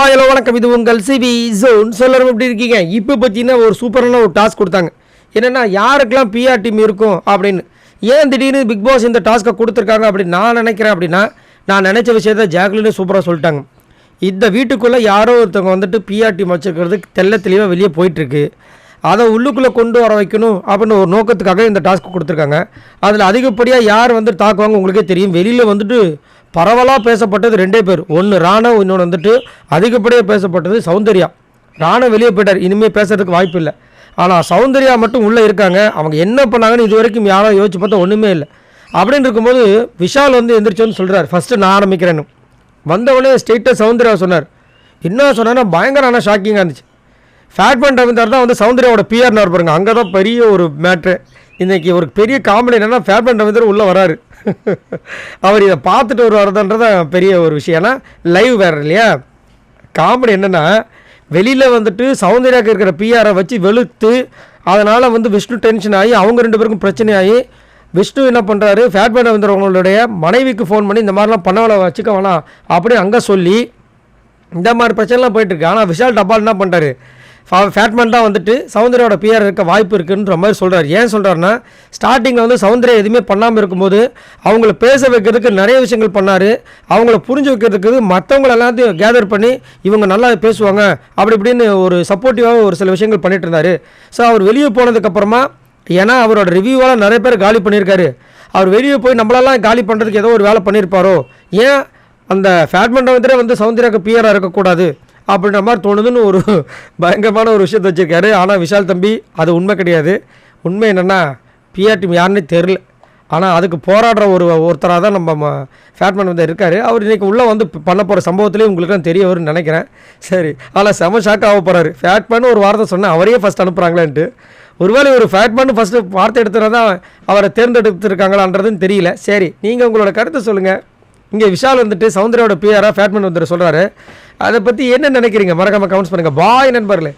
Hello வணக்கம். இது உங்கள் சிவி ஜோன். சொல்லணும் எப்படி இருக்கீங்க? இப்போ பார்த்தீங்கன்னா ஒரு சூப்பரான ஒரு டாஸ்க் கொடுத்தாங்க. என்னென்னா யாருக்கெல்லாம் பிஆர் டீம் இருக்கும் அப்படின்னு. ஏன் திடீர்னு பிக் பாஸ் இந்த டாஸ்க்கை கொடுத்துருக்காங்க அப்படின்னு நான் நினைக்கிறேன். அப்படின்னா நான் நினச்ச விஷயத்த ஜாக்லினே சூப்பராக சொல்லிட்டாங்க. இந்த வீட்டுக்குள்ளே யாரோ ஒருத்தவங்க வந்துட்டு பிஆர் டீம் வச்சுருக்கிறது தெளிவாக வெளியே போயிட்டுருக்கு. அதை உள்ளுக்குள்ளே கொண்டு வர வைக்கணும் அப்படின்னு ஒரு நோக்கத்துக்காக இந்த டாஸ்க்கு கொடுத்துருக்காங்க. அதில் அதிகப்படியாக யார் வந்து தாக்குவாங்க உங்களுக்கே தெரியும். வெளியில் வந்துட்டு பரவலாக பேசப்பட்டது ரெண்டே பேர். ஒன்று ராணவ், இன்னொன்று வந்துட்டு அதிகப்படியாக பேசப்பட்டது சௌந்தர்யா. ராணவ் வெளியே போயிட்டார், இனிமேல் பேசுறதுக்கு வாய்ப்பு இல்லை. ஆனால் சௌந்தர்யா மட்டும் உள்ளே இருக்காங்க. அவங்க என்ன பண்ணாங்கன்னு இது வரைக்கும் யாரும் யோசிச்சு பார்த்தா ஒன்றுமே இல்லை. அப்படின்னு இருக்கும்போது விஷால் வந்து எந்திரிச்சோன்னு சொல்கிறார், ஃபஸ்ட்டு நான் ஆரம்பிக்கிறேன்னு. வந்தவொடனே ஸ்ட்ரெயிட்டாக சௌந்தர்யா சொன்னார். என்ன சொன்னார்னா பயங்கர ஷாக்கிங்காக இருந்துச்சு. ஃபேட்மேன் ரவீந்தர் தான் வந்து சௌந்தர்யாவோட பிஆர்னு பாருங்க. அங்கே தான் பெரிய ஒரு மேட்ரு. இன்றைக்கி ஒரு பெரிய காமெடி என்னென்னா ஃபேட்மேன் ரவீந்தர் உள்ளே வராரு. அவர் இதை பார்த்துட்டு ஒரு வரதுன்றத பெரிய ஒரு விஷயம். ஏன்னா லைவ் வேறு இல்லையா. காமெடி என்னென்னா வெளியில் வந்துட்டு சௌந்தர்யாவுக்கு இருக்கிற பிஆரை வச்சு வெளுத்து அதனால் வந்து விஷ்ணு டென்ஷன் ஆகி அவங்க ரெண்டு பேருக்கும் பிரச்சனையாகி விஷ்ணு என்ன பண்ணுறாரு, ஃபேட்மேன் ரவீந்தரவங்களுடைய மனைவிக்கு ஃபோன் பண்ணி இந்த மாதிரிலாம் பண்ணவளை வச்சுக்க வேணாம் அப்படின்னு அங்கே சொல்லி இந்த மாதிரி பிரச்சனைலாம் போயிட்டுருக்கு. ஆனால் விஷால் டப்பால் என்ன பண்ணுறாரு, ஃபேட்மேன் தான் வந்துட்டு சௌந்தர்யாவோட பிஆர் இருக்க வாய்ப்பு இருக்குன்ற மாதிரி சொல்கிறார். ஏன் சொல்கிறாருன்னா ஸ்டார்டிங்கில் வந்து சௌந்தர்யா எதுவுமே பண்ணாமல் இருக்கும்போது அவங்கள பேச வைக்கிறதுக்கு நிறைய விஷயங்கள் பண்ணார். அவங்கள புரிஞ்சு வைக்கிறதுக்கு மற்றவங்கள எல்லாத்தையும் கேதர் பண்ணி இவங்க நல்லா பேசுவாங்க அப்படி இப்படின்னு ஒரு சப்போர்ட்டிவாக ஒரு சில விஷயங்கள் பண்ணிட்டு இருந்தார். ஸோ அவர் வெளியே போனதுக்கப்புறமா, ஏன்னா அவரோட ரிவ்யூவால் நிறைய பேர் காலி பண்ணியிருக்காரு. அவர் வெளியே போய் நம்மளெல்லாம் காலி பண்ணுறதுக்கு ஏதோ ஒரு வேலை பண்ணியிருப்பாரோ, ஏன் அந்த ஃபேட்மேன் வந்து சௌந்தர்யாவுக்கு பிஆராக இருக்கக்கூடாது அப்படின்ற மாதிரி தோணுதுன்னு ஒரு பயங்கரமான ஒரு விஷயத்தை வச்சுருக்காரு. ஆனால் விஷால் தம்பி அது உண்மை கிடையாது. உண்மை என்னென்னா பிஆர் டீம் யாருன்னே தெரில. ஆனால் அதுக்கு போராடுற ஒருத்தராக தான் நம்ம ஃபேட்மேன் வந்து இருக்கார். அவர் இன்றைக்கி உள்ளே வந்து பண்ண போகிற சம்பவத்துலேயே உங்களுக்குலாம் தெரிய வரும்னு நினைக்கிறேன். சரி, ஆனால் செம ஷாக் ஆக போகிறாரு. ஃபேட்மேன் ஒரு வார்த்தை சொன்னால் அவரையே ஃபஸ்ட் அனுப்புகிறாங்களேன்ட்டு. ஒருவேளை ஒரு ஃபேட்மேன் ஃபஸ்ட்டு வார்த்தை எடுத்துகிறதா அவரை தேர்ந்தெடுத்துருக்காங்களான்றதுன்னு தெரியல. சரி, நீங்கள் உங்களோட கருத்தை சொல்லுங்கள். இங்கே விஷால் வந்துட்டு சௌந்தர்யாவோட பிஆராக ஃபேட்மேன் வந்துட்டு சொல்கிறாரு. அதை பற்றி என்ன நினைக்கிறீங்க? மறக்காமல் கமெண்ட்ஸ் பண்ணுங்கள். பாய் நண்பர்களே.